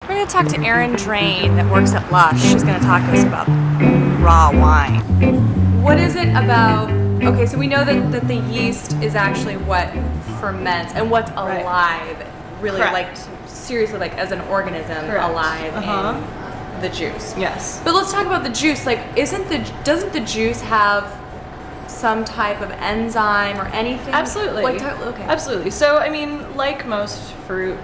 We're going to talk to Erin Drain that works at Lush. She's going to talk to us about raw wine. What is it about? Okay, so we know that the yeast is actually what ferments and what's alive, really, like seriously, like as an organism alive in the juice. Yes. But let's talk about the juice. Like, doesn't the juice have some type of enzyme or anything? Absolutely. Absolutely. So, I mean, like most fruit,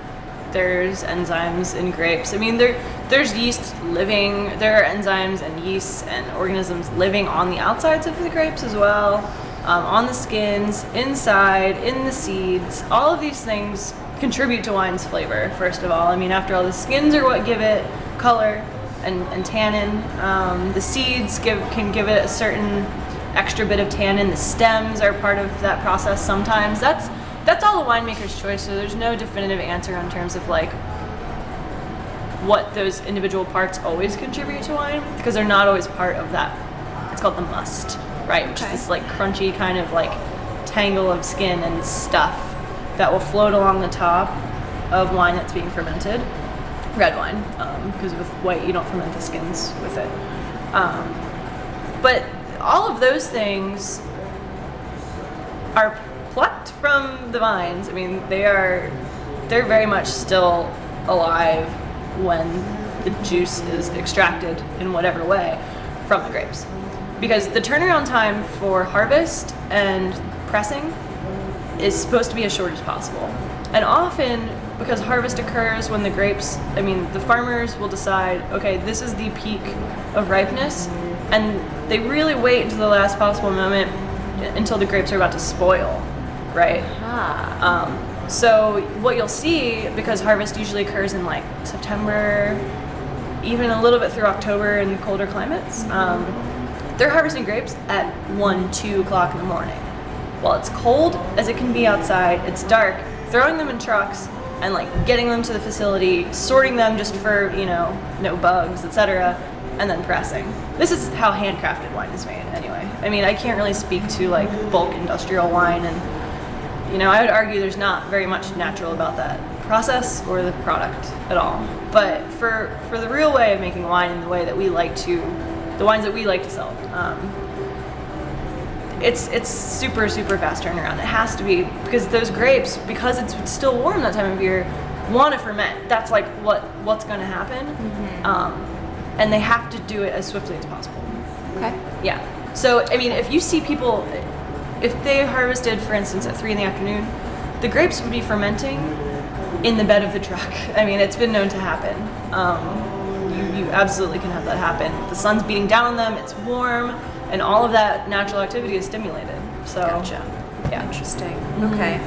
there's enzymes in grapes. I mean, there's yeast living, there are enzymes and yeasts and organisms living on the outsides of the grapes as well, on the skins, inside, in the seeds. All of these things contribute to wine's flavor, first of all. I mean, after all, the skins are what give it color and tannin. The seeds can give it a certain extra bit of tannin. The stems are part of that process sometimes. That's all the winemaker's choice, so there's no definitive answer in terms of like what those individual parts always contribute to wine, because they're not always part of that. It's called the must, right? Which is this like crunchy kind of like tangle of skin and stuff that will float along the top of wine that's being fermented. Red wine, because with white you don't ferment the skins with it. But all of those things are plucked from the vines. I mean, they're very much still alive when the juice is extracted in whatever way from the grapes. Because the turnaround time for harvest and pressing is supposed to be as short as possible. And often, because harvest occurs when the grapes, I mean, the farmers will decide, okay, this is the peak of ripeness, and they really wait until the last possible moment until the grapes are about to spoil, right? So what you'll see, because harvest usually occurs in like September, even a little bit through October in colder climates, they're harvesting grapes at 1, 2 o'clock in the morning. While it's cold as it can be outside, it's dark, throwing them in trucks and like getting them to the facility, sorting them just for, no bugs, etc., and then pressing. This is how handcrafted wine is made anyway. I mean, I can't really speak to like bulk industrial wine, and I would argue there's not very much natural about that process or the product at all. But for the real way of making wine and the way that we like to, the wines that we like to sell, it's super, super fast turnaround. It has to be, because those grapes, because it's still warm that time of year, want to ferment. That's like what's going to happen. And they have to do it as swiftly as possible. Okay. Yeah. So, I mean, if you see people, if they harvested, for instance, at 3 in the afternoon, the grapes would be fermenting in the bed of the truck. I mean, it's been known to happen. You absolutely can have that happen. The sun's beating down on them, it's warm, and all of that natural activity is stimulated. So, Gotcha. Yeah. Interesting. Okay.